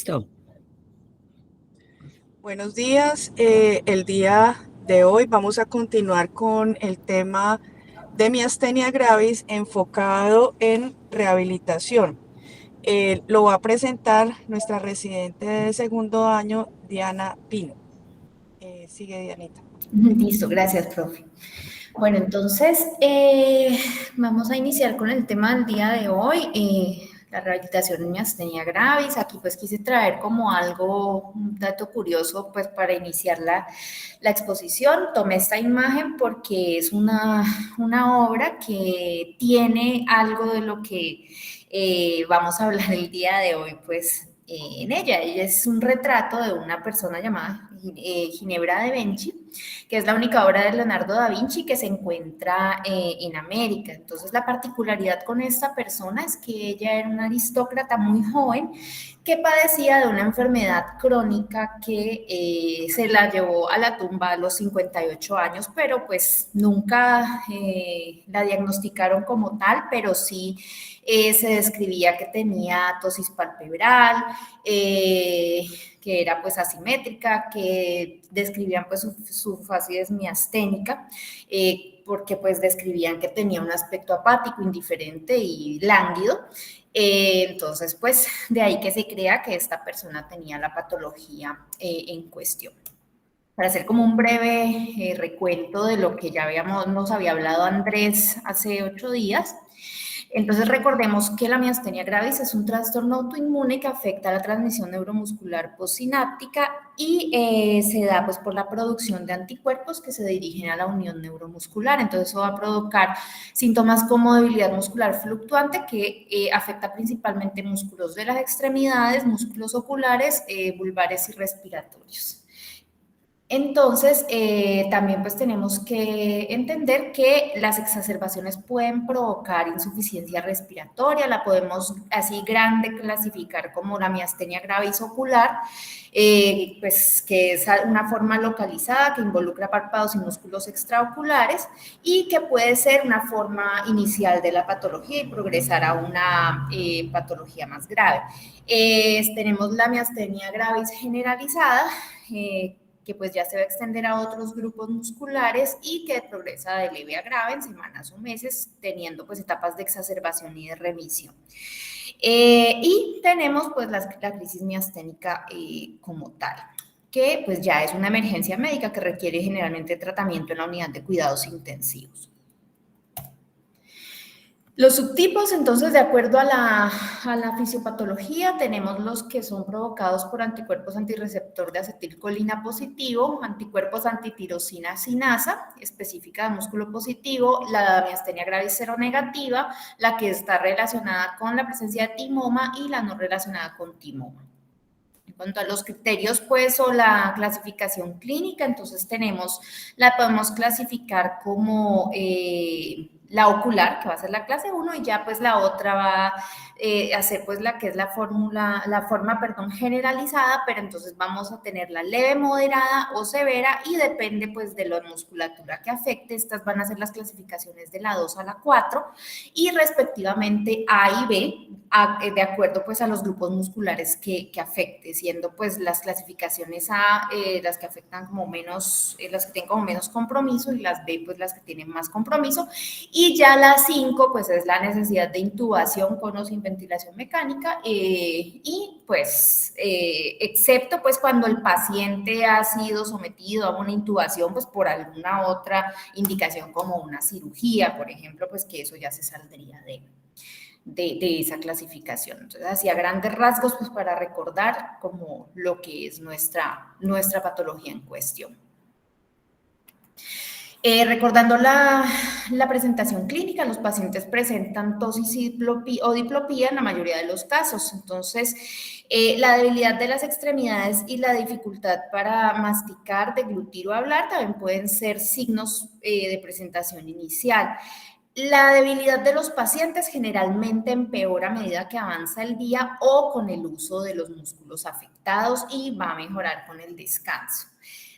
Listo. Buenos días. El día de hoy vamos a continuar con el tema de miastenia gravis enfocado en rehabilitación. Lo va a presentar nuestra residente de segundo año, Diana Pino. Sigue, Dianita. Listo, gracias, profe. Bueno, entonces vamos a iniciar con el tema del día de hoy, la rehabilitación en miastenia gravis. Aquí pues quise traer como algo, un dato curioso pues para iniciar la exposición. Tomé esta imagen porque es una obra que tiene algo de lo que vamos a hablar el día de hoy pues en ella. Ella es un retrato de una persona llamada Ginebra de Benchi, que es la única obra de Leonardo da Vinci que se encuentra en América. Entonces, la particularidad con esta persona es que ella era una aristócrata muy joven que padecía de una enfermedad crónica que se la llevó a la tumba a los 58 años, pero pues nunca la diagnosticaron como tal, pero sí se describía que tenía tosis palpebral, que era pues asimétrica, que describían pues su facies miasténica, porque pues describían que tenía un aspecto apático, indiferente y lánguido. Entonces pues de ahí que se crea que esta persona tenía la patología en cuestión. Para hacer como un breve recuento de lo que ya nos había hablado Andrés hace 8 días, entonces recordemos que la miastenia gravis es un trastorno autoinmune que afecta la transmisión neuromuscular postsináptica y se da pues por la producción de anticuerpos que se dirigen a la unión neuromuscular. Entonces eso va a provocar síntomas como debilidad muscular fluctuante que afecta principalmente músculos de las extremidades, músculos oculares, vulvares y respiratorios. Entonces, también pues tenemos que entender que las exacerbaciones pueden provocar insuficiencia respiratoria, la podemos así grande clasificar como la miastenia gravis ocular, pues que es una forma localizada que involucra párpados y músculos extraoculares y que puede ser una forma inicial de la patología y progresar a una patología más grave. Tenemos la miastenia gravis generalizada, que pues ya se va a extender a otros grupos musculares y que progresa de leve a grave en semanas o meses, teniendo pues etapas de exacerbación y de remisión. Y tenemos pues la crisis miasténica como tal, que pues ya es una emergencia médica que requiere generalmente tratamiento en la unidad de cuidados intensivos. Los subtipos, entonces, de acuerdo a la fisiopatología, tenemos los que son provocados por anticuerpos antirreceptor de acetilcolina positivo, anticuerpos antitirosina sinasa, específica de músculo positivo, la miastenia gravis seronegativa, la que está relacionada con la presencia de timoma y la no relacionada con timoma. En cuanto a los criterios, pues, o la clasificación clínica, entonces la podemos clasificar como la ocular, que va a ser la clase 1, y ya pues la otra va a ser pues la que es la forma generalizada, pero entonces vamos a tener la leve, moderada o severa, y depende pues de la musculatura que afecte. Estas van a ser las clasificaciones de la 2 a la 4, y respectivamente A y B, de acuerdo pues a los grupos musculares que afecte, siendo pues las clasificaciones A las que afectan como menos, las que tienen como menos compromiso, y las B pues las que tienen más compromiso. Y ya la 5 pues es la necesidad de intubación con o sin ventilación mecánica, y pues excepto pues cuando el paciente ha sido sometido a una intubación pues por alguna otra indicación como una cirugía, por ejemplo, pues que eso ya se saldría de esa clasificación. Entonces, así a grandes rasgos, pues para recordar como lo que es nuestra patología en cuestión. Recordando la presentación clínica, los pacientes presentan tosis o diplopía en la mayoría de los casos. Entonces, la debilidad de las extremidades y la dificultad para masticar, deglutir o hablar también pueden ser signos de presentación inicial. La debilidad de los pacientes generalmente empeora a medida que avanza el día o con el uso de los músculos afectados, y va a mejorar con el descanso.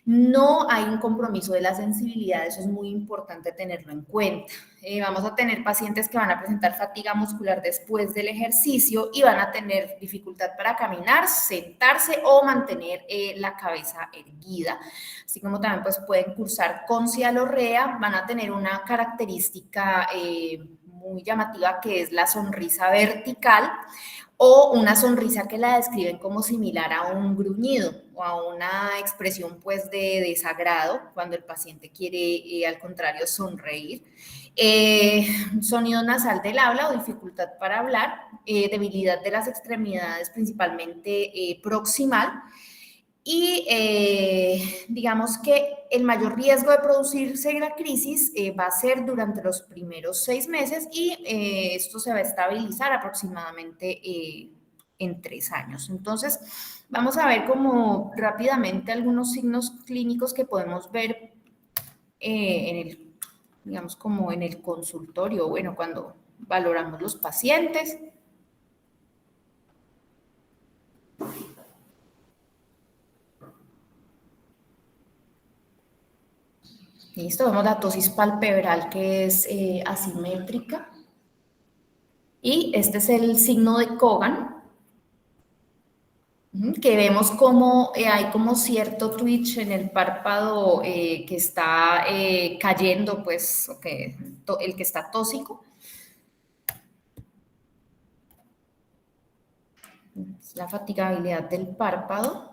No hay un compromiso de la sensibilidad, eso es muy importante tenerlo en cuenta. Vamos a tener pacientes que van a presentar fatiga muscular después del ejercicio y van a tener dificultad para caminar, sentarse o mantener la cabeza erguida. Así como también pues, pueden cursar con cialorrea, van a tener una característica muy llamativa que es la sonrisa vertical, o una sonrisa que la describen como similar a un gruñido o a una expresión pues de desagrado cuando el paciente quiere al contrario sonreír. Sonido nasal del habla o dificultad para hablar, debilidad de las extremidades principalmente proximal. Y digamos que el mayor riesgo de producirse la crisis va a ser durante los primeros 6 meses y esto se va a estabilizar aproximadamente en 3 años. Entonces, vamos a ver como rápidamente algunos signos clínicos que podemos ver en el, digamos, como en el consultorio, bueno, cuando valoramos los pacientes. Listo, vemos la tosis palpebral que es asimétrica. Y este es el signo de Cogan, que vemos como hay como cierto twitch en el párpado que está cayendo, pues, el que está tósico. Es la fatigabilidad del párpado.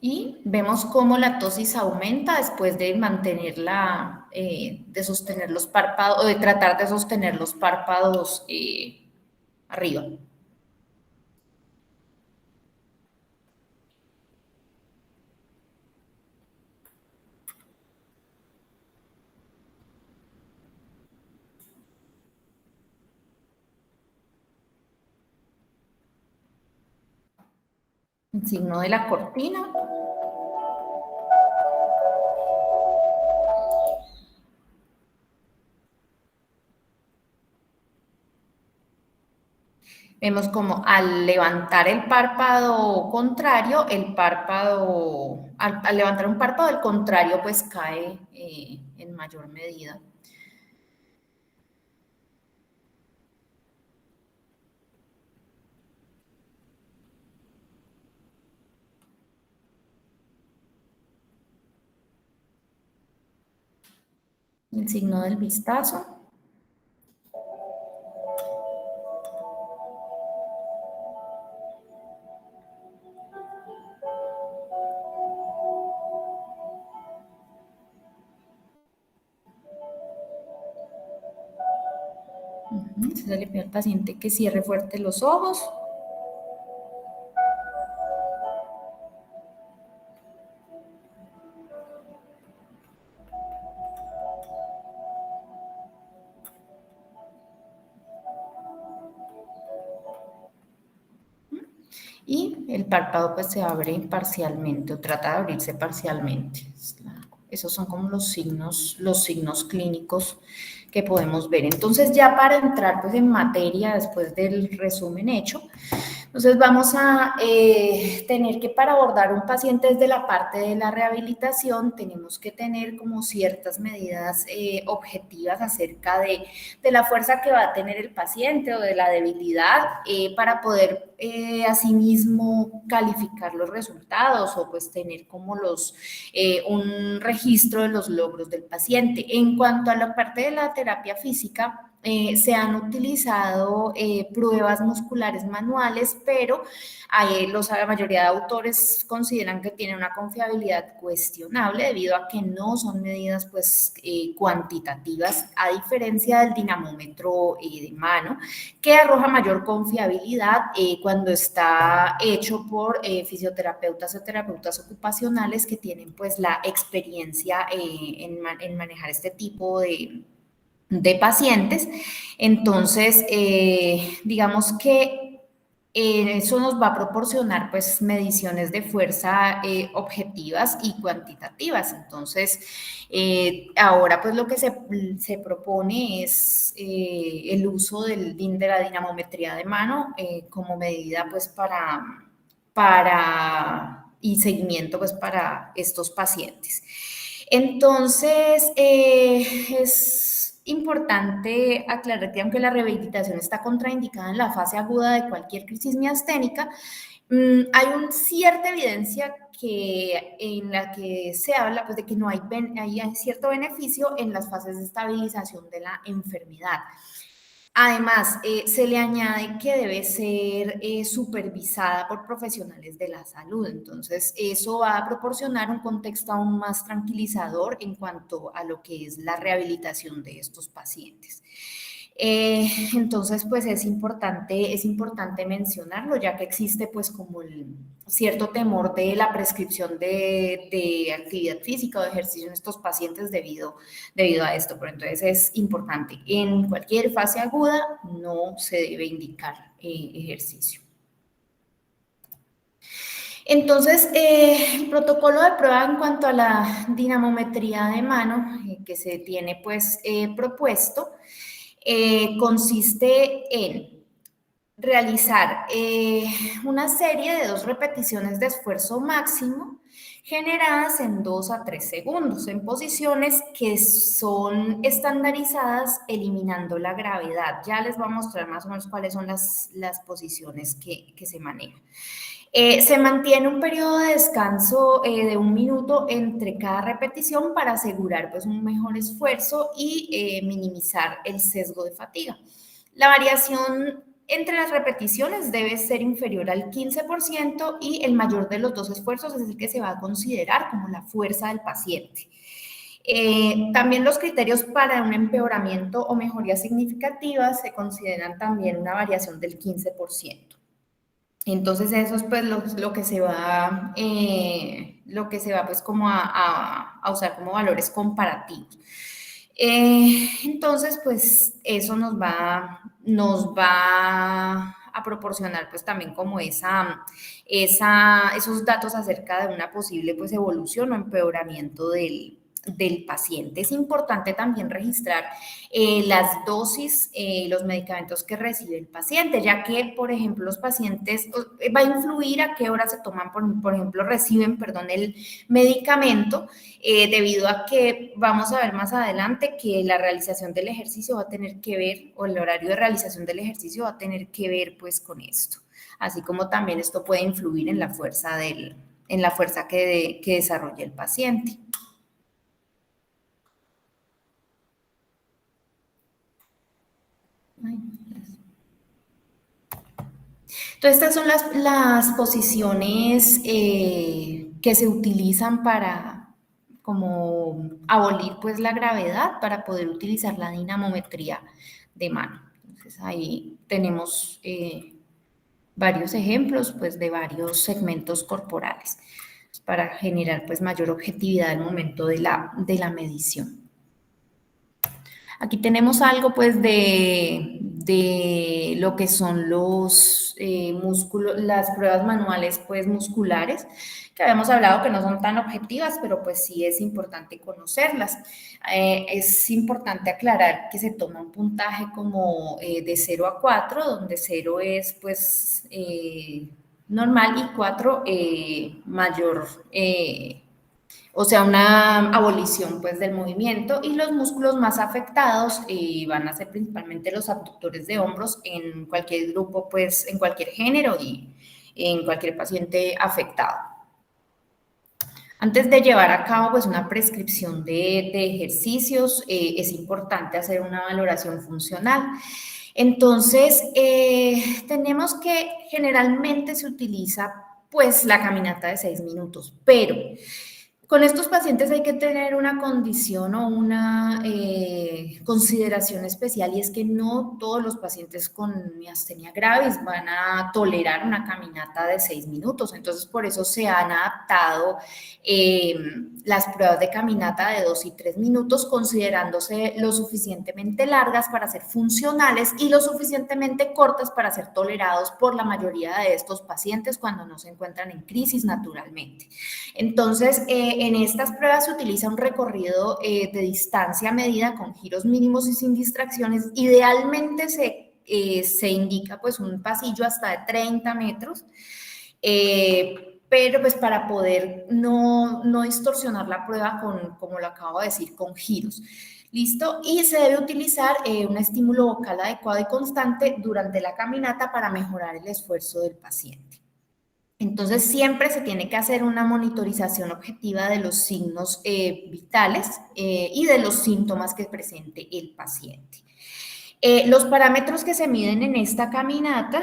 Y vemos cómo la tosis aumenta después de mantenerla, de sostener los párpados, o de tratar de sostener los párpados arriba. El signo de la cortina. Vemos como al levantar el párpado contrario, al levantar un párpado, el contrario pues cae en mayor medida. El signo del vistazo. Se le pide al paciente que cierre fuerte los ojos. Y el párpado pues se abre parcialmente o trata de abrirse parcialmente. Esos son como los signos clínicos que podemos ver. Entonces ya para entrar pues en materia después del resumen hecho, entonces vamos a tener que para abordar un paciente desde la parte de la rehabilitación tenemos que tener como ciertas medidas objetivas acerca de la fuerza que va a tener el paciente o de la debilidad para poder asimismo calificar los resultados o pues tener como un registro de los logros del paciente. En cuanto a la parte de la terapia física, se han utilizado pruebas musculares manuales, pero la mayoría de autores consideran que tienen una confiabilidad cuestionable debido a que no son medidas pues, cuantitativas, a diferencia del dinamómetro de mano, que arroja mayor confiabilidad cuando está hecho por fisioterapeutas o terapeutas ocupacionales que tienen pues la experiencia en manejar este tipo de pacientes. Entonces, digamos que Eso nos va a proporcionar pues mediciones de fuerza objetivas y cuantitativas. Entonces, ahora pues lo que se propone es el uso de la dinamometría de mano como medida pues y seguimiento pues para estos pacientes. Entonces, es importante aclarar que aunque la rehabilitación está contraindicada en la fase aguda de cualquier crisis miasténica, hay una cierta evidencia en la que se habla pues, de que no hay cierto beneficio en las fases de estabilización de la enfermedad. Además, se le añade que debe ser supervisada por profesionales de la salud. Entonces, eso va a proporcionar un contexto aún más tranquilizador en cuanto a lo que es la rehabilitación de estos pacientes. Entonces, pues es importante mencionarlo, ya que existe pues como el cierto temor de la prescripción de actividad física o de ejercicio en estos pacientes debido a esto. Pero entonces es importante, en cualquier fase aguda no se debe indicar ejercicio. Entonces, el protocolo de prueba en cuanto a la dinamometría de mano que se tiene pues propuesto consiste en realizar una serie de 2 repeticiones de esfuerzo máximo generadas en 2 a 3 segundos en posiciones que son estandarizadas eliminando la gravedad. Ya les voy a mostrar más o menos cuáles son las posiciones que se manejan. Se mantiene un periodo de descanso de 1 minuto entre cada repetición para asegurar pues, un mejor esfuerzo y minimizar el sesgo de fatiga. La variación entre las repeticiones debe ser inferior al 15% y el mayor de los 2 esfuerzos es el que se va a considerar como la fuerza del paciente. También los criterios para un empeoramiento o mejoría significativa se consideran también una variación del 15%. Entonces eso es pues lo que se va pues como a usar como valores comparativos. Entonces pues eso nos va a proporcionar pues también como esos datos acerca de una posible pues evolución o empeoramiento del paciente. Es importante también registrar las dosis, los medicamentos que recibe el paciente, ya que, por ejemplo, los pacientes va a influir a qué hora se toman, por ejemplo, reciben, el medicamento, debido a que vamos a ver más adelante que la realización del ejercicio va a tener que ver, o el horario de realización del ejercicio va a tener que ver, pues, con esto. Así como también esto puede influir en la fuerza que desarrolla el paciente. Entonces, estas son las posiciones que se utilizan para como abolir pues la gravedad para poder utilizar la dinamometría de mano. Entonces, ahí tenemos varios ejemplos pues de varios segmentos corporales para generar pues mayor objetividad al momento de la medición. Aquí tenemos algo pues de lo que son los músculos, las pruebas manuales pues musculares, que habíamos hablado que no son tan objetivas, pero pues sí es importante conocerlas. Es importante aclarar que se toma un puntaje como de 0 a 4, donde 0 es pues normal y 4 mayor, o sea, una abolición pues del movimiento, y los músculos más afectados van a ser principalmente los abductores de hombros en cualquier grupo, pues en cualquier género y en cualquier paciente afectado. Antes de llevar a cabo pues una prescripción de ejercicios, es importante hacer una valoración funcional. Entonces, tenemos que generalmente se utiliza pues la caminata de 6 minutos, pero Con estos pacientes hay que tener una condición o una consideración especial, y es que no todos los pacientes con miastenia gravis van a tolerar una caminata de 6 minutos. Entonces, por eso se han adaptado eh, las pruebas de caminata de 2 y 3 minutos, considerándose lo suficientemente largas para ser funcionales y lo suficientemente cortas para ser tolerados por la mayoría de estos pacientes cuando no se encuentran en crisis naturalmente. Entonces, en estas pruebas se utiliza un recorrido de distancia medida con giros mínimos y sin distracciones. Idealmente se indica pues un pasillo hasta de 30 metros, pero pues para poder no distorsionar la prueba como lo acabo de decir, con giros. ¿Listo? Y se debe utilizar un estímulo vocal adecuado y constante durante la caminata para mejorar el esfuerzo del paciente. Entonces, siempre se tiene que hacer una monitorización objetiva de los signos vitales y de los síntomas que presente el paciente. Los parámetros que se miden en esta caminata,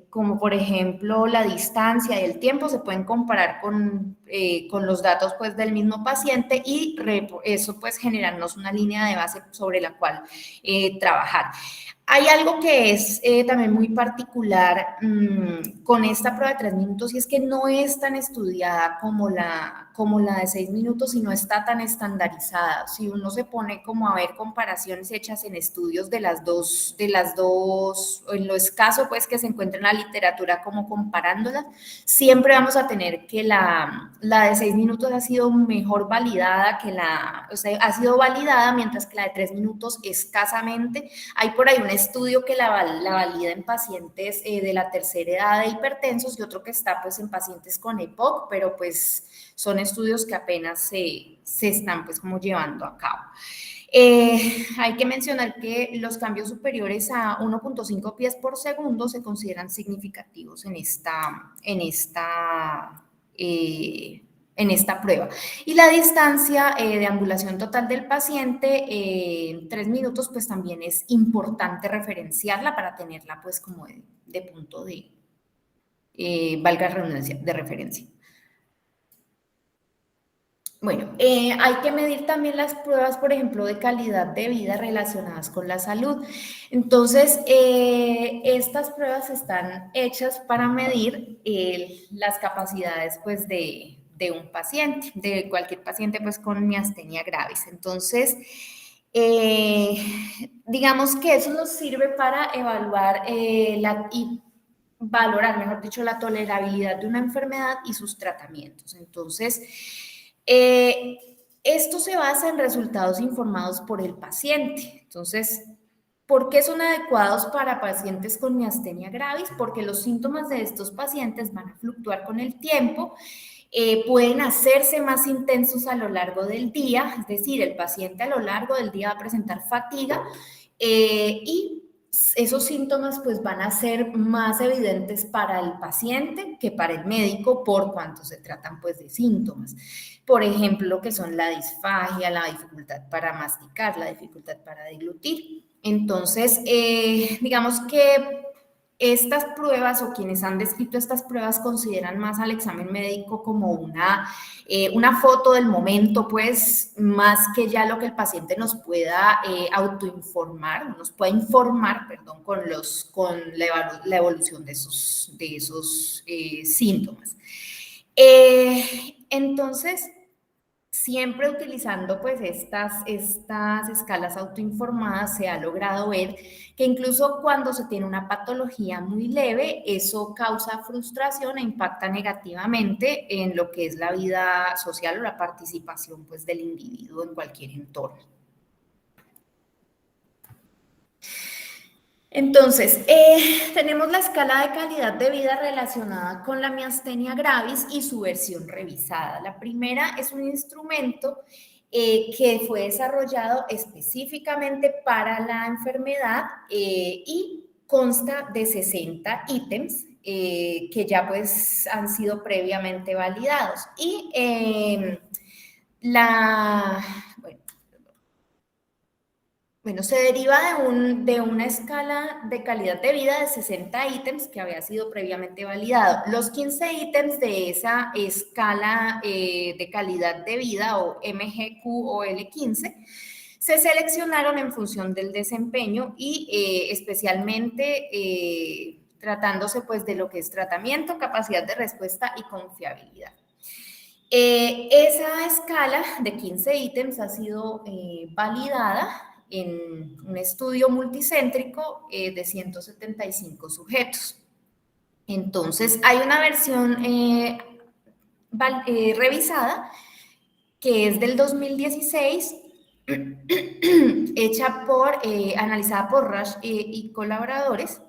como por ejemplo la distancia y el tiempo, se pueden comparar con los datos pues, del mismo paciente, y eso pues generarnos una línea de base sobre la cual trabajar. Hay algo que es también muy particular con esta prueba de 3 minutos, y es que no es tan estudiada como la de 6 minutos y no está tan estandarizada. Si uno se pone como a ver comparaciones hechas en estudios de las dos, en lo escaso pues que se encuentra en la literatura como comparándolas, siempre vamos a tener que la de 6 minutos ha sido mejor validada que o sea, ha sido validada, mientras que la de 3 minutos escasamente. Hay por ahí un estudio que la valida en pacientes de la tercera edad de hipertensos y otro que está pues en pacientes con EPOC, pero pues son estudios que apenas se están pues como llevando a cabo. Hay que mencionar que los cambios superiores a 1.5 pies por segundo se consideran significativos en esta prueba. Y la distancia de ambulación total del paciente en 3 minutos, pues también es importante referenciarla para tenerla pues como de punto de, valga la redundancia, de referencia. Bueno, hay que medir también las pruebas, por ejemplo, de calidad de vida relacionadas con la salud. Entonces, estas pruebas están hechas para medir las capacidades, pues, de un paciente, de cualquier paciente, pues, con miastenia gravis. Entonces, digamos que eso nos sirve para evaluar y valorar, mejor dicho, la tolerabilidad de una enfermedad y sus tratamientos. Entonces, esto se basa en resultados informados por el paciente. Entonces, ¿por qué son adecuados para pacientes con miastenia gravis? Porque los síntomas de estos pacientes van a fluctuar con el tiempo, pueden hacerse más intensos a lo largo del día, es decir, el paciente a lo largo del día va a presentar fatiga y esos síntomas pues van a ser más evidentes para el paciente que para el médico, por cuanto se tratan pues de síntomas. Por ejemplo, que son la disfagia, la dificultad para masticar, la dificultad para deglutir. Entonces, digamos que estas pruebas, o quienes han descrito estas pruebas, consideran más al examen médico como una foto del momento, pues, más que ya lo que el paciente nos pueda autoinformar, nos pueda informar, perdón, con la evolución de esos síntomas. Entonces, siempre utilizando pues estas escalas autoinformadas, se ha logrado ver que incluso cuando se tiene una patología muy leve, eso causa frustración e impacta negativamente en lo que es la vida social o la participación pues del individuo en cualquier entorno. Entonces, tenemos la escala de calidad de vida relacionada con la miastenia gravis y su versión revisada. La primera es un instrumento que fue desarrollado específicamente para la enfermedad y consta de 60 ítems que ya pues han sido previamente validados. Y bueno, Bueno, se deriva de una escala de calidad de vida de 60 ítems que había sido previamente validado. Los 15 ítems de esa escala de calidad de vida, o MGQ o L15, se seleccionaron en función del desempeño y especialmente tratándose pues de lo que es tratamiento, capacidad de respuesta y confiabilidad. Esa escala de 15 ítems ha sido validada en un estudio multicéntrico de 175 sujetos. Entonces, hay una versión revisada que es del 2016, hecha analizada por Rush y colaboradores,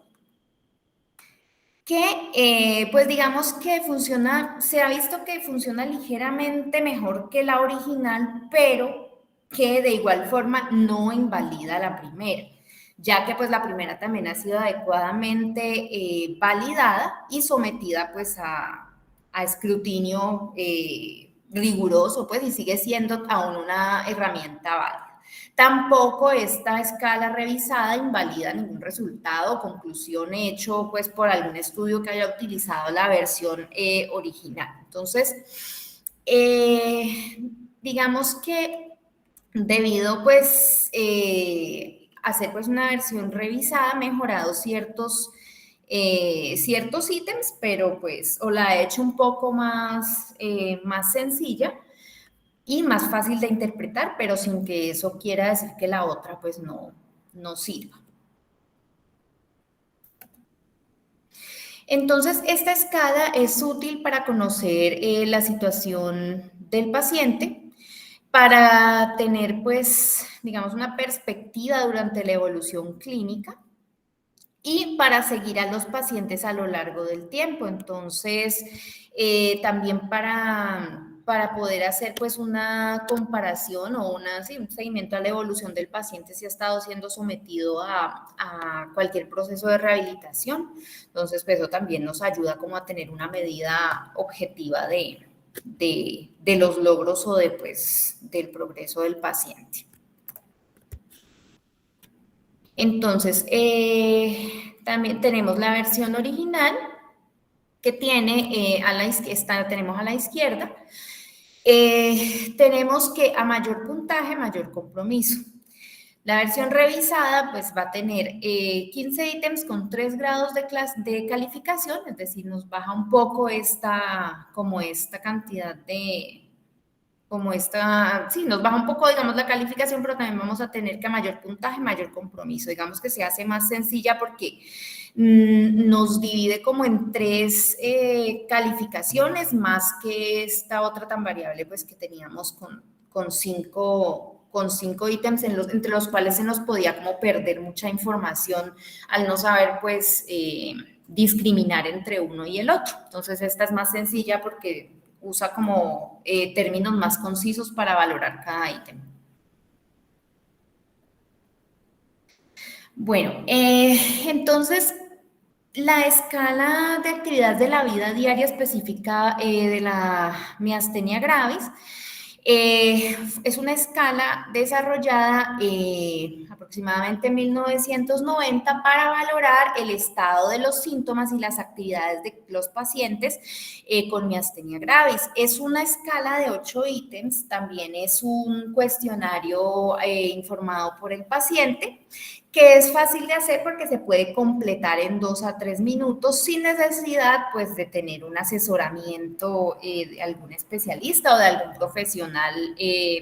que pues digamos que funciona, se ha visto que funciona ligeramente mejor que la original, pero que de igual forma no invalida la primera, ya que pues la primera también ha sido adecuadamente validada y sometida pues a escrutinio riguroso, pues, y sigue siendo aún una herramienta válida. Tampoco esta escala revisada invalida ningún resultado o conclusión hecho pues, por algún estudio que haya utilizado la versión original. Entonces, digamos que debido pues, a hacer pues, una versión revisada, ha mejorado ciertos ítems, pero pues o la he hecho un poco más sencilla y más fácil de interpretar, pero sin que eso quiera decir que la otra pues no sirva. Entonces, esta escala es útil para conocer la situación del paciente, para tener pues, digamos, una perspectiva durante la evolución clínica y para seguir a los pacientes a lo largo del tiempo. Entonces, también para poder hacer pues una comparación o un seguimiento a la evolución del paciente si ha estado siendo sometido a cualquier proceso de rehabilitación. Entonces, pues eso también nos ayuda como a tener una medida objetiva de los logros o del progreso del paciente. Entonces, también tenemos la versión original que tiene tenemos a la izquierda. Tenemos que a mayor puntaje, mayor compromiso. La versión revisada pues va a tener 15 ítems con 3 grados de calificación, es decir, nos baja un poco esta cantidad nos baja un poco, digamos, la calificación, pero también vamos a tener que a mayor puntaje, mayor compromiso. Digamos que se hace más sencilla porque nos divide como en 3 calificaciones, más que esta otra tan variable, pues, que teníamos con 5 ítems entre los cuales se nos podía como perder mucha información al no saber, pues, discriminar entre uno y el otro. Entonces, esta es más sencilla porque usa como términos más concisos para valorar cada ítem. Bueno, entonces la escala de actividades de la vida diaria específica de la miastenia gravis es una escala desarrollada aproximadamente en 1990 para valorar el estado de los síntomas y las actividades de los pacientes con miastenia gravis. Es una escala de 8 ítems, también es un cuestionario informado por el paciente, que es fácil de hacer porque se puede completar en 2 a 3 minutos sin necesidad pues de tener un asesoramiento de algún especialista o de algún profesional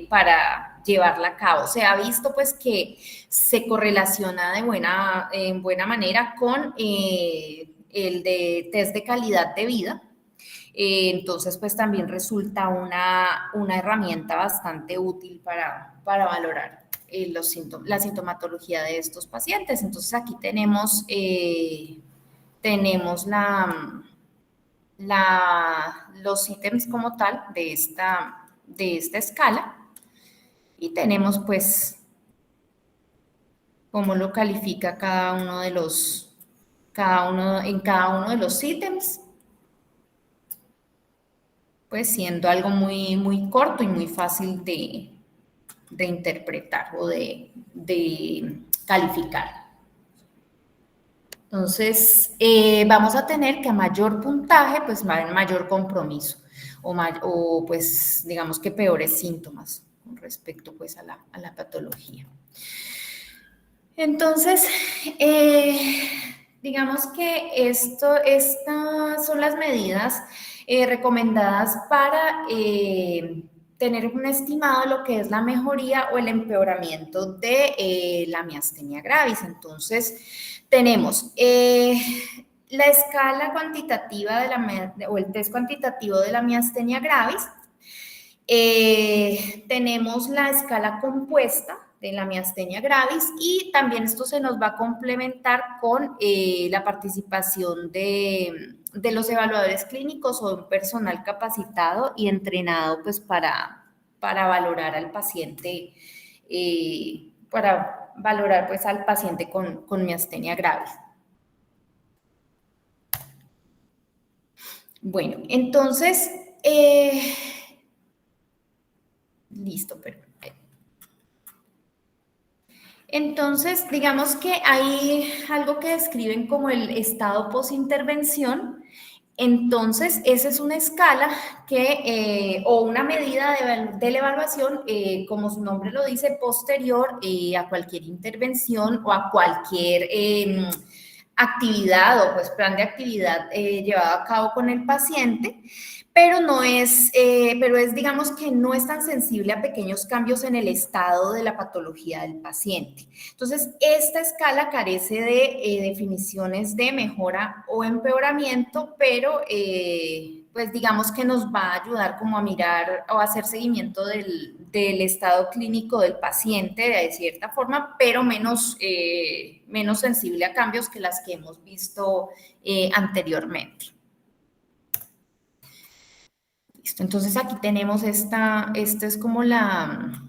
para llevarla a cabo. Se ha visto pues que se correlaciona en buena manera con el de test de calidad de vida. Entonces pues también resulta una herramienta bastante útil para valorar la sintomatología de estos pacientes. Entonces aquí tenemos los ítems como tal de esta escala y tenemos pues cómo lo califica cada uno de los ítems, pues siendo algo muy, muy corto y muy fácil de interpretar o de calificar. Entonces, vamos a tener que a mayor puntaje, pues va a haber mayor compromiso o pues digamos que peores síntomas con respecto pues a la patología. Entonces, digamos que estas son las medidas recomendadas para tener un estimado de lo que es la mejoría o el empeoramiento de la miastenia gravis. Entonces, tenemos la escala cuantitativa o el test cuantitativo de la miastenia gravis. Tenemos la escala compuesta de la miastenia gravis y también esto se nos va a complementar con la participación de los evaluadores clínicos o un personal capacitado y entrenado pues para valorar al paciente, pues al paciente con miastenia gravis. Bueno, entonces, listo, perfecto. Entonces, digamos que hay algo que describen como el estado posintervención. Entonces, esa es una escala o una medida de la evaluación, como su nombre lo dice, posterior a cualquier intervención o a cualquier actividad o pues plan de actividad llevado a cabo con el paciente, pero digamos que no es tan sensible a pequeños cambios en el estado de la patología del paciente. Entonces, esta escala carece de definiciones de mejora o empeoramiento, pero pues digamos que nos va a ayudar como a mirar o a hacer seguimiento del estado clínico del paciente de cierta forma, pero menos sensible a cambios que las que hemos visto anteriormente. Listo, entonces aquí tenemos esta es como a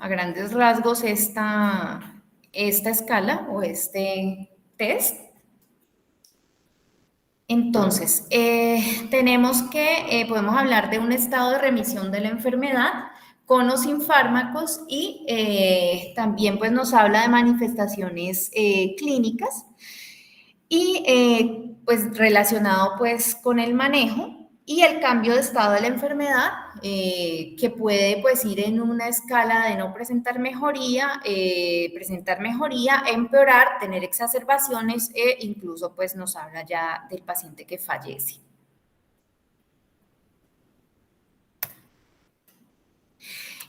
grandes rasgos esta escala o este test. Entonces, tenemos que, podemos hablar de un estado de remisión de la enfermedad con o sin fármacos y también pues nos habla de manifestaciones clínicas y pues relacionado pues con el manejo y el cambio de estado de la enfermedad que puede pues ir en una escala de no presentar mejoría, empeorar, tener exacerbaciones e incluso pues nos habla ya del paciente que fallece.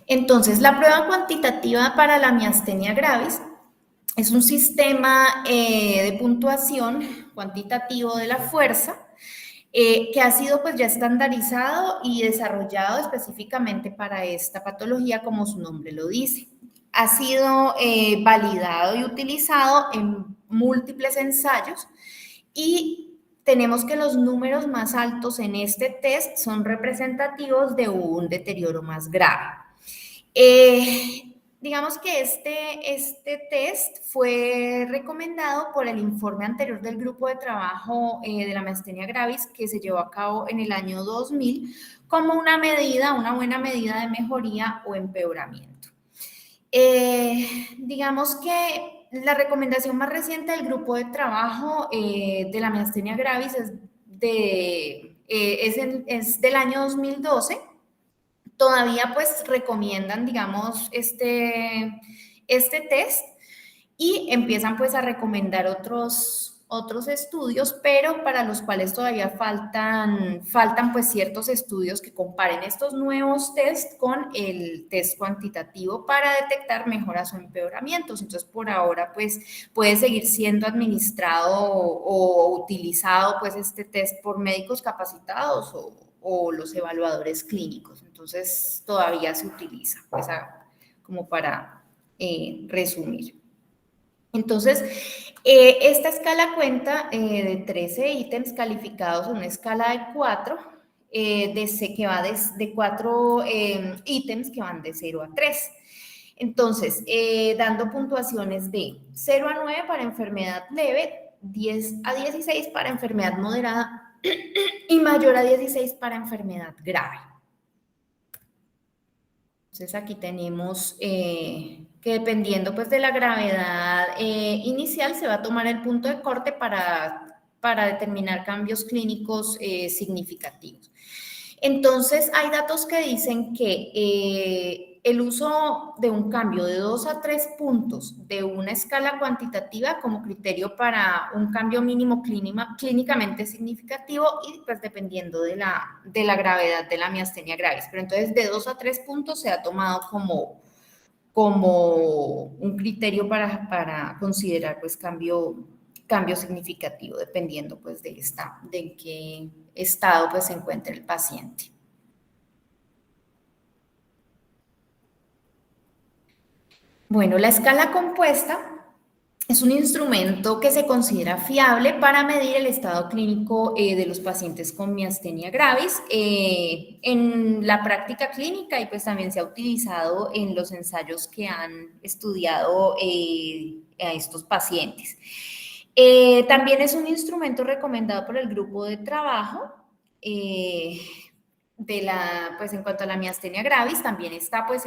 Entonces, la prueba cuantitativa para la miastenia gravis es un sistema de puntuación cuantitativo de la fuerza que ha sido pues ya estandarizado y desarrollado específicamente para esta patología, como su nombre lo dice. Ha sido validado y utilizado en múltiples ensayos y tenemos que los números más altos en este test son representativos de un deterioro más grave. Digamos que este test fue recomendado por el informe anterior del grupo de trabajo de la miastenia gravis que se llevó a cabo en el año 2000 como una buena medida de mejoría o empeoramiento. Digamos que la recomendación más reciente del grupo de trabajo de la miastenia gravis es del año 2012. Todavía pues recomiendan, digamos, este test y empiezan pues a recomendar otros estudios, pero para los cuales todavía faltan pues ciertos estudios que comparen estos nuevos test con el test cuantitativo para detectar mejoras o empeoramientos. Entonces, por ahora pues puede seguir siendo administrado o utilizado pues este test por médicos capacitados o los evaluadores clínicos. Entonces, todavía se utiliza, pues, como para resumir. Entonces, esta escala cuenta de 13 ítems calificados en una escala de 4, que va de 4 ítems que van de 0 a 3. Entonces, dando puntuaciones de 0 a 9 para enfermedad leve, 10 a 16 para enfermedad moderada y mayor a 16 para enfermedad grave. Entonces aquí tenemos que dependiendo pues de la gravedad inicial se va a tomar el punto de corte para determinar cambios clínicos significativos. Entonces hay datos que dicen que el uso de un cambio de 2 a 3 puntos de una escala cuantitativa como criterio para un cambio mínimo clínicamente significativo y pues dependiendo de la gravedad de la miastenia gravis. Pero entonces de 2 a 3 puntos se ha tomado como un criterio para considerar pues cambio significativo dependiendo pues de en qué estado pues se encuentra el paciente. Bueno, la escala compuesta es un instrumento que se considera fiable para medir el estado clínico de los pacientes con miastenia gravis en la práctica clínica y pues también se ha utilizado en los ensayos que han estudiado a estos pacientes. También es un instrumento recomendado por el grupo de trabajo pues en cuanto a la miastenia gravis, también está pues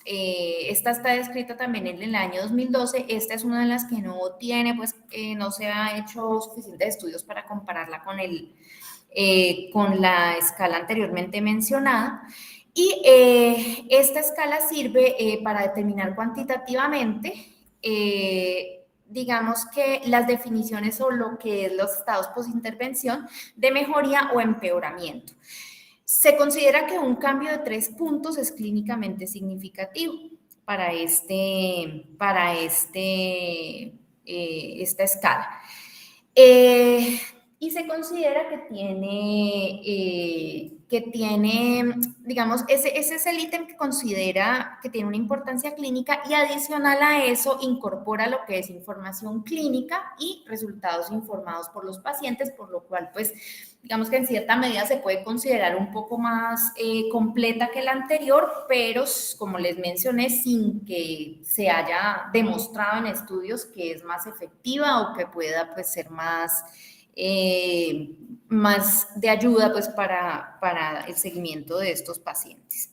esta está descrita también en el año 2012, esta es una de las que no tiene, pues no se ha hecho suficientes estudios para compararla con la escala anteriormente mencionada, y esta escala sirve para determinar cuantitativamente digamos que las definiciones o lo que es los estados postintervención de mejoría o empeoramiento. Se considera que un cambio de 3 puntos es clínicamente significativo para esta escala. Y se considera que tiene, digamos, ese es el ítem que considera que tiene una importancia clínica y adicional a eso incorpora lo que es información clínica y resultados informados por los pacientes, por lo cual, pues, digamos que en cierta medida se puede considerar un poco más completa que la anterior, pero como les mencioné, sin que se haya demostrado en estudios que es más efectiva o que pueda pues ser más de ayuda pues para el seguimiento de estos pacientes.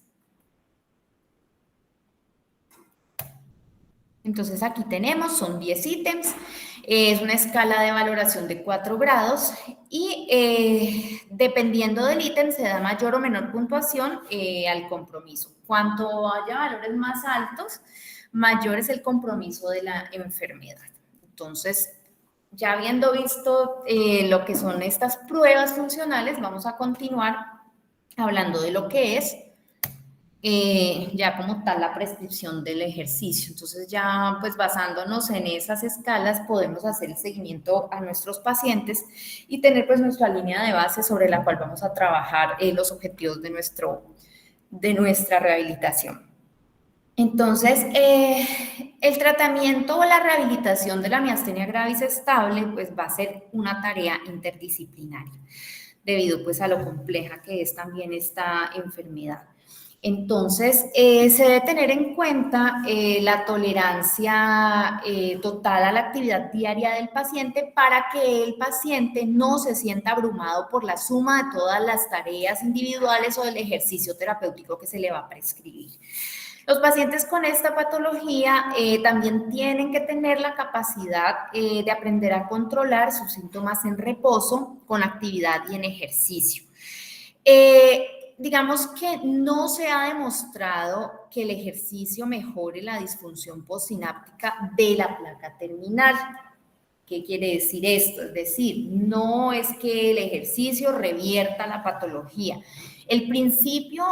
Entonces aquí tenemos, son 10 ítems, es una escala de valoración de 4 grados y dependiendo del ítem se da mayor o menor puntuación al compromiso. Cuanto haya valores más altos, mayor es el compromiso de la enfermedad. Entonces, ya habiendo visto lo que son estas pruebas funcionales, vamos a continuar hablando de lo que es ya como tal la prescripción del ejercicio. Entonces ya pues basándonos en esas escalas podemos hacer el seguimiento a nuestros pacientes y tener pues nuestra línea de base sobre la cual vamos a trabajar los objetivos de nuestra rehabilitación. Entonces, el tratamiento o la rehabilitación de la miastenia gravis estable pues va a ser una tarea interdisciplinaria debido pues a lo compleja que es también esta enfermedad. Entonces, se debe tener en cuenta la tolerancia total a la actividad diaria del paciente para que el paciente no se sienta abrumado por la suma de todas las tareas individuales o del ejercicio terapéutico que se le va a prescribir. Los pacientes con esta patología también tienen que tener la capacidad de aprender a controlar sus síntomas en reposo, con actividad y en ejercicio. Digamos que no se ha demostrado que el ejercicio mejore la disfunción postsináptica de la placa terminal. ¿Qué quiere decir esto? Es decir, no es que el ejercicio revierta la patología. El principio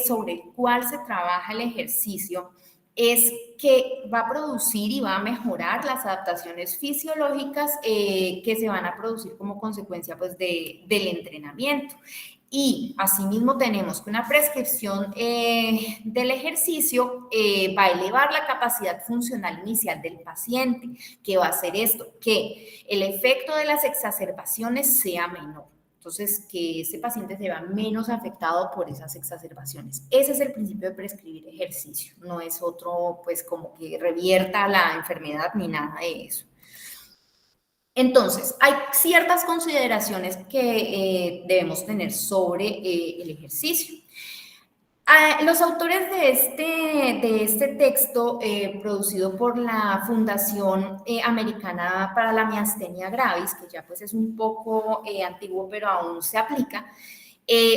sobre el cual se trabaja el ejercicio es que va a producir y va a mejorar las adaptaciones fisiológicas que se van a producir como consecuencia pues, del entrenamiento. Y asimismo tenemos que una prescripción del ejercicio va a elevar la capacidad funcional inicial del paciente. ¿Qué va a hacer esto? Que el efecto de las exacerbaciones sea menor. Entonces, que ese paciente se vea menos afectado por esas exacerbaciones. Ese es el principio de prescribir ejercicio. No es otro, pues, como que revierta la enfermedad ni nada de eso. Entonces, hay ciertas consideraciones que debemos tener sobre el ejercicio. Los autores de este texto, producido por la Fundación Americana para la Miastenia Gravis, que ya pues es un poco antiguo, pero aún se aplica,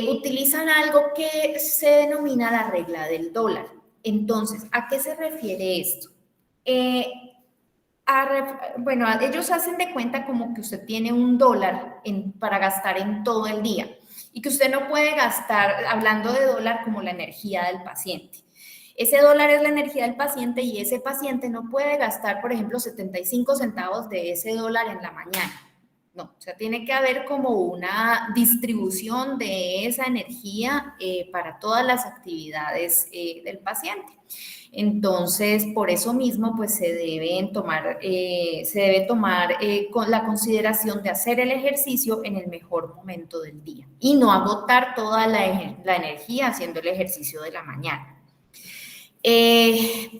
utilizan algo que se denomina la regla del dólar. Entonces, ¿a qué se refiere esto? Bueno, ellos hacen de cuenta como que usted tiene $1 para gastar en todo el día y que usted no puede gastar, hablando de dólar, como la energía del paciente. Ese dólar es la energía del paciente y ese paciente no puede gastar, por ejemplo, 75 centavos de ese dólar en la mañana. No, o sea, tiene que haber como una distribución de esa energía para todas las actividades del paciente. Entonces, por eso mismo, pues se debe tomar con la consideración de hacer el ejercicio en el mejor momento del día y no agotar toda la energía haciendo el ejercicio de la mañana.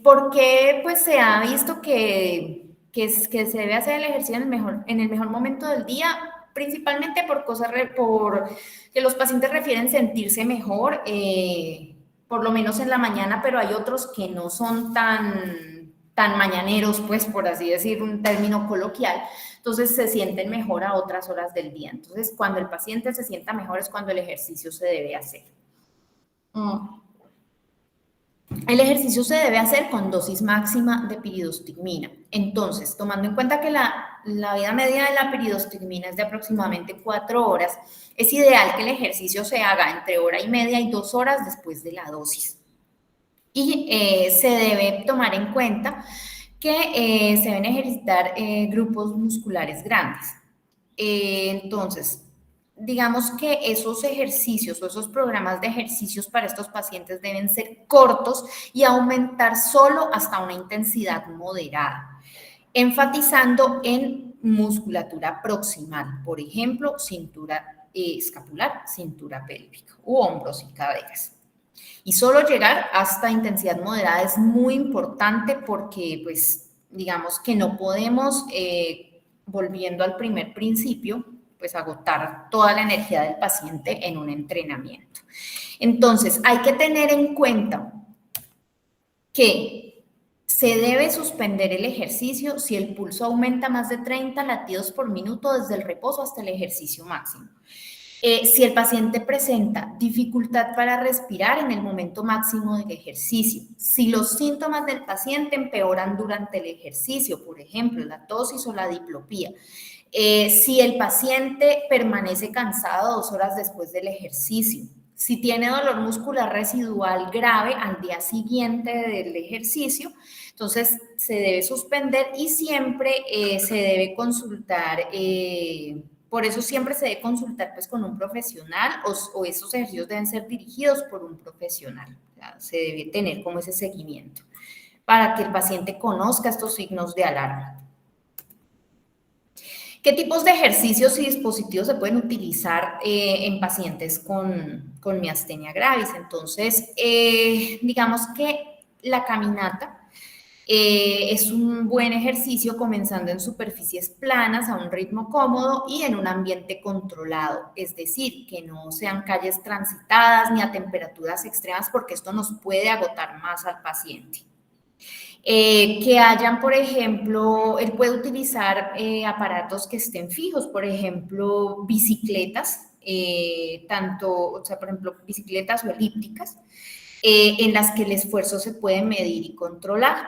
Porque pues se ha visto que se debe hacer el ejercicio en el mejor momento del día, principalmente por que los pacientes refieren sentirse mejor, por lo menos en la mañana, pero hay otros que no son tan mañaneros, pues por así decir, un término coloquial, entonces se sienten mejor a otras horas del día. Entonces, cuando el paciente se sienta mejor es cuando el ejercicio se debe hacer. El ejercicio se debe hacer con dosis máxima de piridostigmina. Entonces, tomando en cuenta que la vida media de la piridostigmina es de aproximadamente 4 horas, es ideal que el ejercicio se haga entre 1:30 y 2 horas después de la dosis. Y se debe tomar en cuenta que se deben ejercitar grupos musculares grandes. Entonces, digamos que esos ejercicios o esos programas de ejercicios para estos pacientes deben ser cortos y aumentar solo hasta una intensidad moderada, enfatizando en musculatura proximal, por ejemplo, cintura escapular, cintura pélvica u hombros y caderas. Y solo llegar hasta intensidad moderada es muy importante porque, pues, digamos que no podemos, volviendo al primer principio, pues agotar toda la energía del paciente en un entrenamiento. Entonces, hay que tener en cuenta que se debe suspender el ejercicio si el pulso aumenta más de 30 latidos por minuto desde el reposo hasta el ejercicio máximo. Si el paciente presenta dificultad para respirar en el momento máximo del ejercicio, si los síntomas del paciente empeoran durante el ejercicio, por ejemplo, la tosis o la diplopía, si el paciente permanece cansado 2 horas después del ejercicio, si tiene dolor muscular residual grave al día siguiente del ejercicio, entonces se debe suspender y siempre se debe consultar. Por eso siempre se debe consultar pues con un profesional o esos ejercicios deben ser dirigidos por un profesional. Se debe tener como ese seguimiento para que el paciente conozca estos signos de alarma. ¿Qué tipos de ejercicios y dispositivos se pueden utilizar en pacientes con miastenia gravis? Entonces, digamos que la caminata es un buen ejercicio comenzando en superficies planas a un ritmo cómodo y en un ambiente controlado, es decir, que no sean calles transitadas ni a temperaturas extremas porque esto nos puede agotar más al paciente. Que hayan, por ejemplo, él puede utilizar aparatos que estén fijos, por ejemplo, bicicletas, por ejemplo, bicicletas o elípticas, en las que el esfuerzo se puede medir y controlar.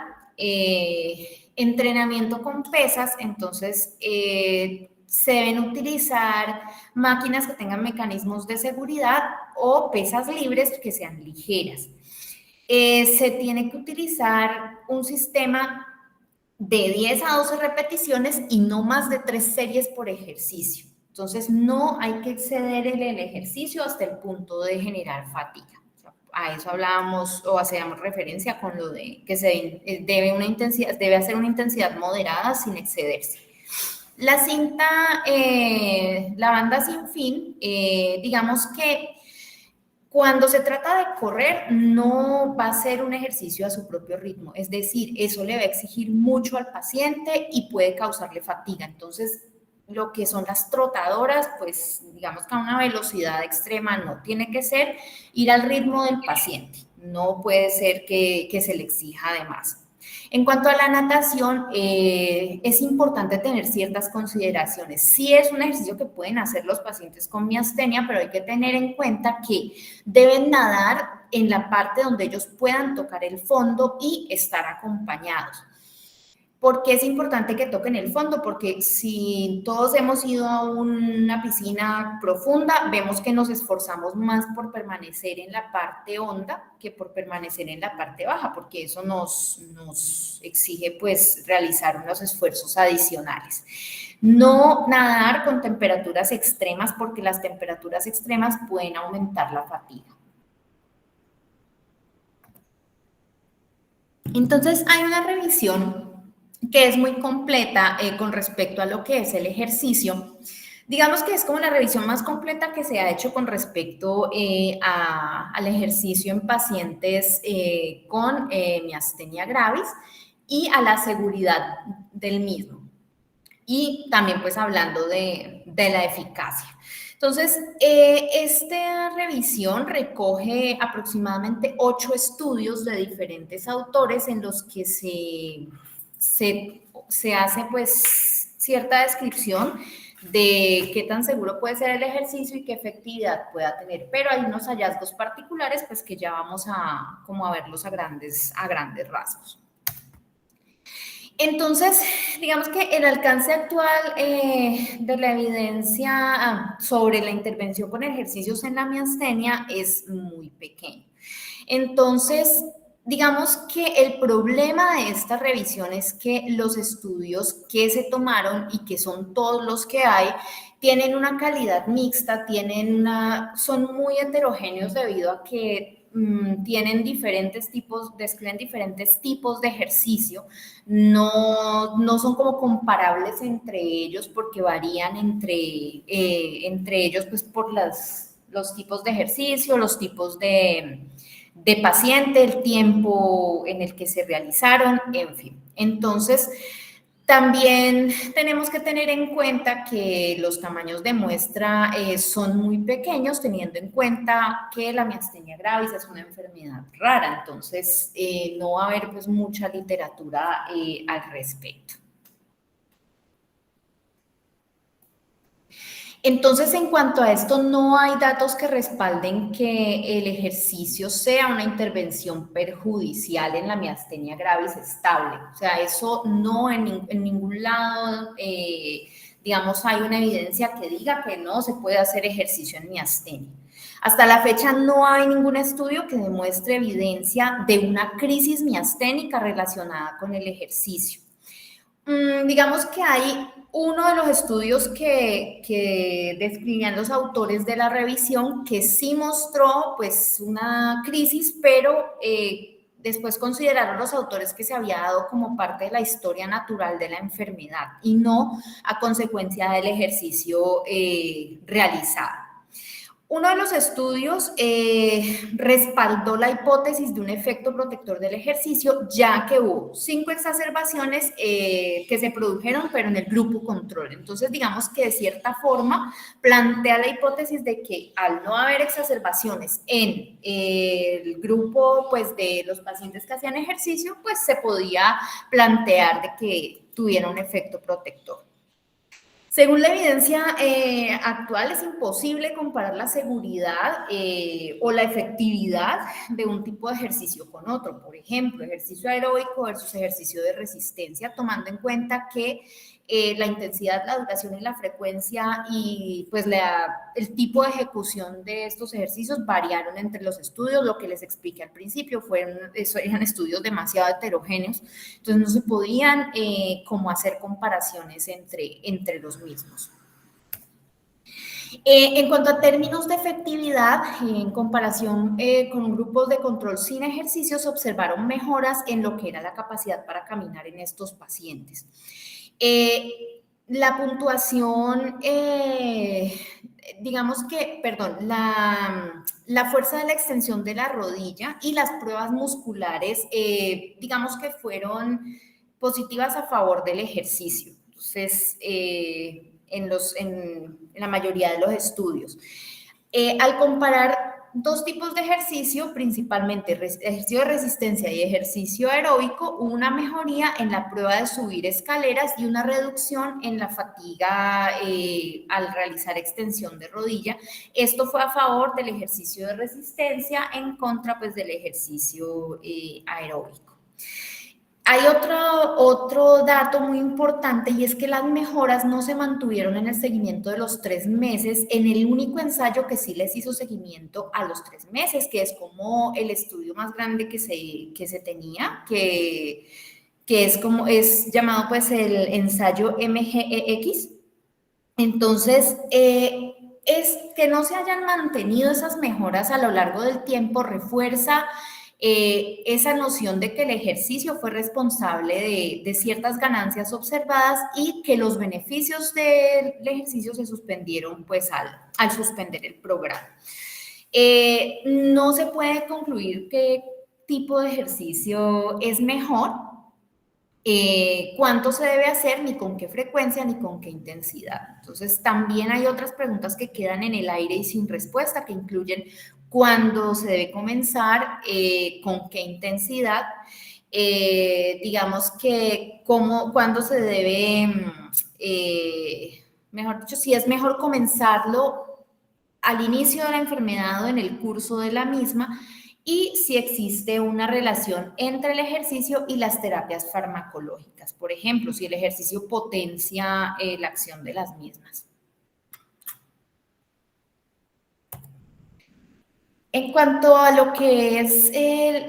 Entrenamiento con pesas, entonces se deben utilizar máquinas que tengan mecanismos de seguridad o pesas libres que sean ligeras. Se tiene que utilizar un sistema de 10 a 12 repeticiones y no más de 3 series por ejercicio. Entonces, no hay que exceder el ejercicio hasta el punto de generar fatiga. A eso hablábamos o hacíamos referencia con lo de que debe hacer una intensidad moderada sin excederse. La banda sin fin, digamos que cuando se trata de correr, no va a ser un ejercicio a su propio ritmo, es decir, eso le va a exigir mucho al paciente y puede causarle fatiga. Entonces, lo que son las trotadoras, pues digamos que a una velocidad extrema no tiene que ser ir al ritmo del paciente, no puede ser que se le exija además. En cuanto a la natación, es importante tener ciertas consideraciones. Sí es un ejercicio que pueden hacer los pacientes con miastenia, pero hay que tener en cuenta que deben nadar en la parte donde ellos puedan tocar el fondo y estar acompañados. ¿Por qué es importante que toquen el fondo? Porque si todos hemos ido a una piscina profunda, vemos que nos esforzamos más por permanecer en la parte honda que por permanecer en la parte baja, porque eso nos exige pues realizar unos esfuerzos adicionales. No nadar con temperaturas extremas, porque las temperaturas extremas pueden aumentar la fatiga. Entonces hay una revisión que es muy completa con respecto a lo que es el ejercicio. Digamos que es como la revisión más completa que se ha hecho con respecto al ejercicio en pacientes con miastenia gravis y a la seguridad del mismo. Y también pues hablando de la eficacia. Entonces, esta revisión recoge aproximadamente 8 estudios de diferentes autores en los que se hace pues cierta descripción de qué tan seguro puede ser el ejercicio y qué efectividad pueda tener, pero hay unos hallazgos particulares pues que ya vamos a verlos a grandes rasgos. Entonces, digamos que el alcance actual de la evidencia sobre la intervención con ejercicios en la miastenia es muy pequeño. Entonces, digamos que el problema de esta revisión es que los estudios que se tomaron, y que son todos los que hay, tienen una calidad mixta, son muy heterogéneos debido a que describen diferentes tipos de ejercicio, no son como comparables entre ellos porque varían entre ellos pues por los tipos de ejercicio, los tipos de paciente, el tiempo en el que se realizaron, en fin. Entonces, también tenemos que tener en cuenta que los tamaños de muestra son muy pequeños, teniendo en cuenta que la miastenia gravis es una enfermedad rara, entonces no va a haber pues mucha literatura al respecto. Entonces, en cuanto a esto, no hay datos que respalden que el ejercicio sea una intervención perjudicial en la miastenia gravis estable. O sea, eso no en ningún lado, digamos, hay una evidencia que diga que no se puede hacer ejercicio en miastenia. Hasta la fecha no hay ningún estudio que demuestre evidencia de una crisis miasténica relacionada con el ejercicio. Digamos que hay uno de los estudios que describían los autores de la revisión que sí mostró pues una crisis, pero después consideraron los autores que se había dado como parte de la historia natural de la enfermedad y no a consecuencia del ejercicio realizado. Uno de los estudios respaldó la hipótesis de un efecto protector del ejercicio, ya que hubo 5 exacerbaciones que se produjeron, pero en el grupo control. Entonces, digamos que de cierta forma plantea la hipótesis de que al no haber exacerbaciones en el grupo pues, de los pacientes que hacían ejercicio, pues se podía plantear de que tuviera un efecto protector. Según la evidencia actual, es imposible comparar la seguridad o la efectividad de un tipo de ejercicio con otro. Por ejemplo, ejercicio aeróbico versus ejercicio de resistencia, tomando en cuenta que la intensidad, la duración y la frecuencia y pues el tipo de ejecución de estos ejercicios variaron entre los estudios. Lo que les expliqué al principio eran estudios demasiado heterogéneos, entonces no se podían como hacer comparaciones entre los mismos. En cuanto a términos de efectividad, en comparación con grupos de control sin ejercicios, se observaron mejoras en lo que era la capacidad para caminar en estos pacientes. La puntuación, digamos que, perdón, la fuerza de la extensión de la rodilla y las pruebas musculares, digamos que fueron positivas a favor del ejercicio. Entonces, en la mayoría de los estudios. Al comparar dos tipos de ejercicio, principalmente ejercicio de resistencia y ejercicio aeróbico, hubo una mejoría en la prueba de subir escaleras y una reducción en la fatiga al realizar extensión de rodilla. Esto fue a favor del ejercicio de resistencia, en contra pues del ejercicio aeróbico. Hay otro dato muy importante, y es que las mejoras no se mantuvieron en el seguimiento de los 3 meses, en el único ensayo que sí les hizo seguimiento a los 3 meses, que es como el estudio más grande que se tenía, que es llamado pues el ensayo MGEX. Entonces, es que no se hayan mantenido esas mejoras a lo largo del tiempo refuerza esa noción de que el ejercicio fue responsable de ciertas ganancias observadas y que los beneficios del ejercicio se suspendieron pues al suspender el programa. No se puede concluir qué tipo de ejercicio es mejor, cuánto se debe hacer, ni con qué frecuencia, ni con qué intensidad. Entonces, también hay otras preguntas que quedan en el aire y sin respuesta, que incluyen cuándo se debe comenzar, con qué intensidad, digamos que cuándo se debe, mejor dicho, si es mejor comenzarlo al inicio de la enfermedad o en el curso de la misma, y si existe una relación entre el ejercicio y las terapias farmacológicas. Por ejemplo, si el ejercicio potencia la acción de las mismas. En cuanto a lo que es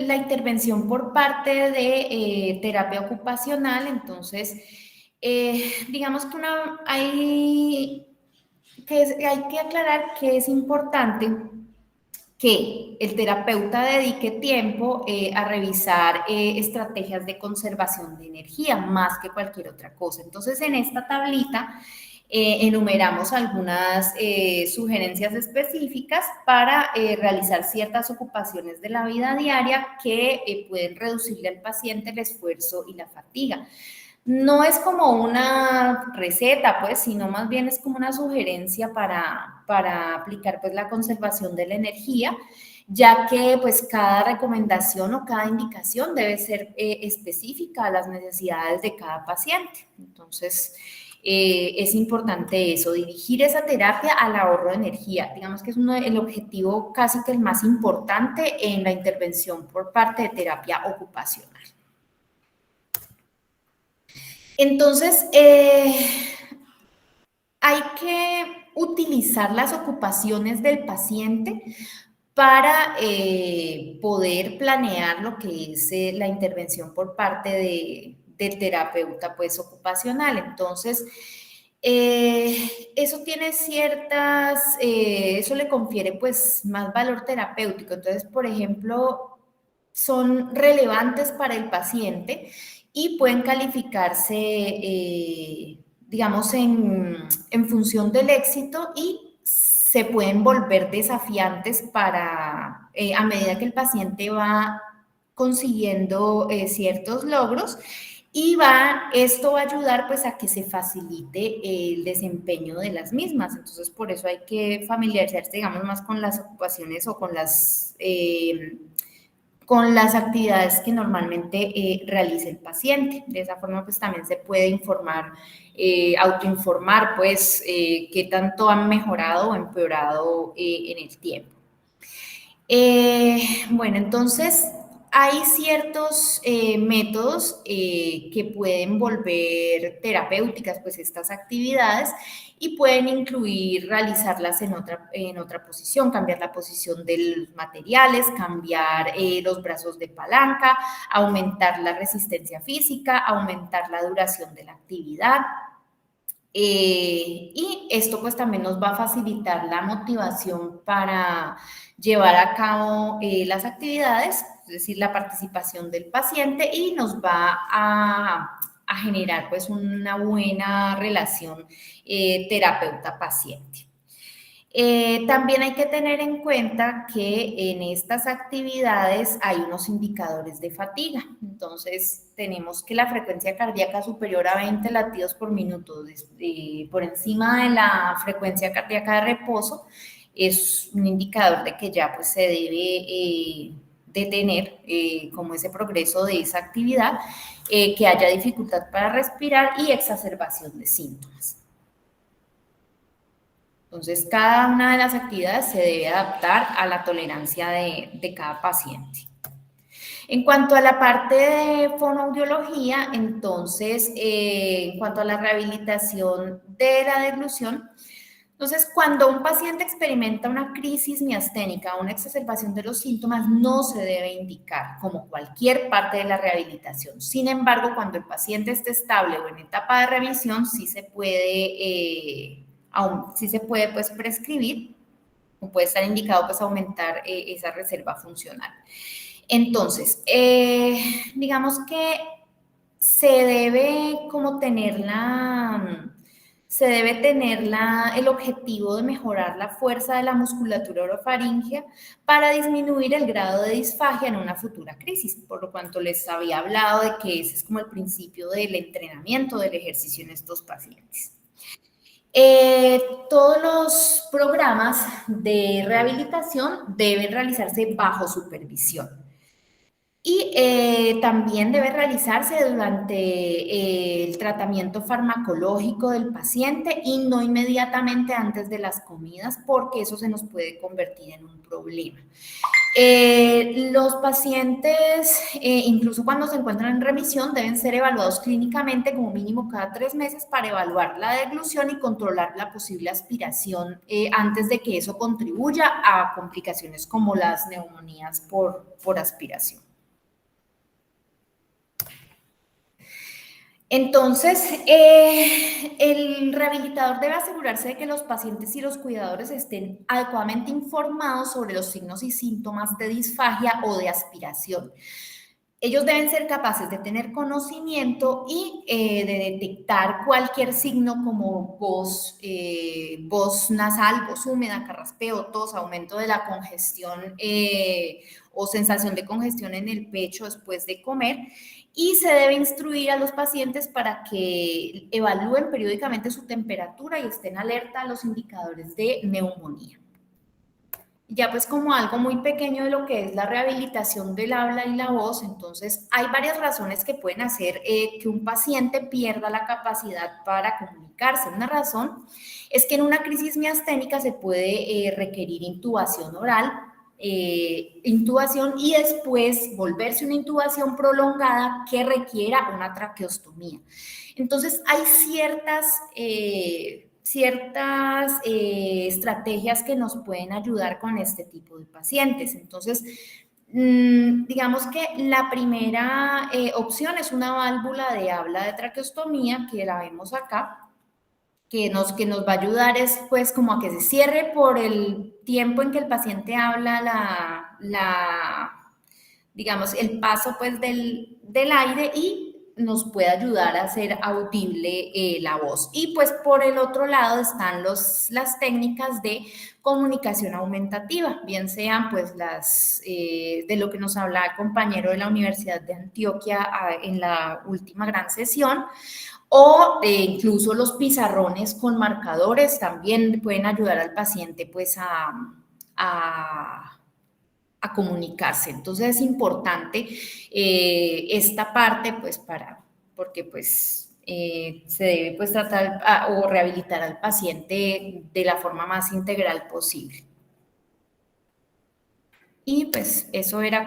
la intervención por parte de terapia ocupacional, entonces, digamos que hay que aclarar que es importante que el terapeuta dedique tiempo a revisar estrategias de conservación de energía más que cualquier otra cosa. Entonces, en esta tablita enumeramos algunas sugerencias específicas para realizar ciertas ocupaciones de la vida diaria que pueden reducirle al paciente el esfuerzo y la fatiga. No es como una receta, pues, sino más bien es como una sugerencia para aplicar, pues, la conservación de la energía, ya que, pues, cada recomendación o cada indicación debe ser específica a las necesidades de cada paciente. Entonces, es importante eso, dirigir esa terapia al ahorro de energía. Digamos que es el objetivo casi que el más importante en la intervención por parte de terapia ocupacional. Entonces, hay que utilizar las ocupaciones del paciente para poder planear lo que es la intervención por parte del terapeuta pues, ocupacional. Entonces, eso tiene eso le confiere pues más valor terapéutico. Entonces, por ejemplo, son relevantes para el paciente y pueden calificarse, digamos, en función del éxito, y se pueden volver desafiantes a medida que el paciente va consiguiendo ciertos logros, y esto va a ayudar pues a que se facilite el desempeño de las mismas. Entonces, por eso hay que familiarizarse, digamos, más con las ocupaciones o con las actividades que normalmente realiza el paciente. De esa forma, pues también se puede autoinformar, pues, qué tanto han mejorado o empeorado en el tiempo. Bueno, entonces, hay ciertos métodos que pueden volver terapéuticas, pues, estas actividades, y pueden incluir realizarlas en otra posición, cambiar la posición de los materiales, cambiar los brazos de palanca, aumentar la resistencia física, aumentar la duración de la actividad. Y esto pues también nos va a facilitar la motivación para llevar a cabo las actividades, es decir, la participación del paciente, y nos va a generar pues una buena relación terapeuta-paciente. También hay que tener en cuenta que en estas actividades hay unos indicadores de fatiga. Entonces, tenemos que la frecuencia cardíaca superior a 20 latidos por minuto, por encima de la frecuencia cardíaca de reposo, es un indicador de que ya pues, se debe detener como ese progreso de esa actividad, que haya dificultad para respirar y exacerbación de síntomas. Entonces, cada una de las actividades se debe adaptar a la tolerancia de cada paciente. En cuanto a la parte de fonoaudiología, entonces, en cuanto a la rehabilitación de la deglución, entonces, cuando un paciente experimenta una crisis miasténica o una exacerbación de los síntomas, no se debe indicar como cualquier parte de la rehabilitación. Sin embargo, cuando el paciente esté estable o en etapa de revisión, sí se puede pues prescribir o puede estar indicado pues aumentar esa reserva funcional. Entonces, digamos que se debe como el objetivo de mejorar la fuerza de la musculatura orofaringea para disminuir el grado de disfagia en una futura crisis, por lo cuanto les había hablado de que ese es como el principio del entrenamiento del ejercicio en estos pacientes. Todos los programas de rehabilitación deben realizarse bajo supervisión. Y también debe realizarse durante el tratamiento farmacológico del paciente y no inmediatamente antes de las comidas, porque eso se nos puede convertir en un problema. Los pacientes, incluso cuando se encuentran en remisión, deben ser evaluados clínicamente como mínimo cada 3 meses para evaluar la deglución y controlar la posible aspiración antes de que eso contribuya a complicaciones como las neumonías por aspiración. Entonces, el rehabilitador debe asegurarse de que los pacientes y los cuidadores estén adecuadamente informados sobre los signos y síntomas de disfagia o de aspiración. Ellos deben ser capaces de tener conocimiento y de detectar cualquier signo como voz nasal, voz húmeda, carraspeo, tos, aumento de la congestión o sensación de congestión en el pecho después de comer. Y se debe instruir a los pacientes para que evalúen periódicamente su temperatura y estén alerta a los indicadores de neumonía. Ya pues como algo muy pequeño de lo que es la rehabilitación del habla y la voz, entonces hay varias razones que pueden hacer que un paciente pierda la capacidad para comunicarse. Una razón es que en una crisis miasténica se puede requerir intubación oral, intubación y después volverse una intubación prolongada que requiera una traqueostomía. Entonces hay ciertas estrategias que nos pueden ayudar con este tipo de pacientes. Entonces, digamos que la primera opción es una válvula de habla de traqueostomía, que la vemos acá, que nos va a ayudar es pues como a que se cierre por el tiempo en que el paciente habla digamos, el paso pues del aire y nos puede ayudar a hacer audible la voz. Y pues por el otro lado están las técnicas de comunicación aumentativa, bien sean pues de lo que nos hablaba el compañero de la Universidad de Antioquia en la última gran sesión, o incluso los pizarrones con marcadores también pueden ayudar al paciente pues a comunicarse. Entonces es importante esta parte pues porque pues se debe pues tratar o rehabilitar al paciente de la forma más integral posible. Y pues eso era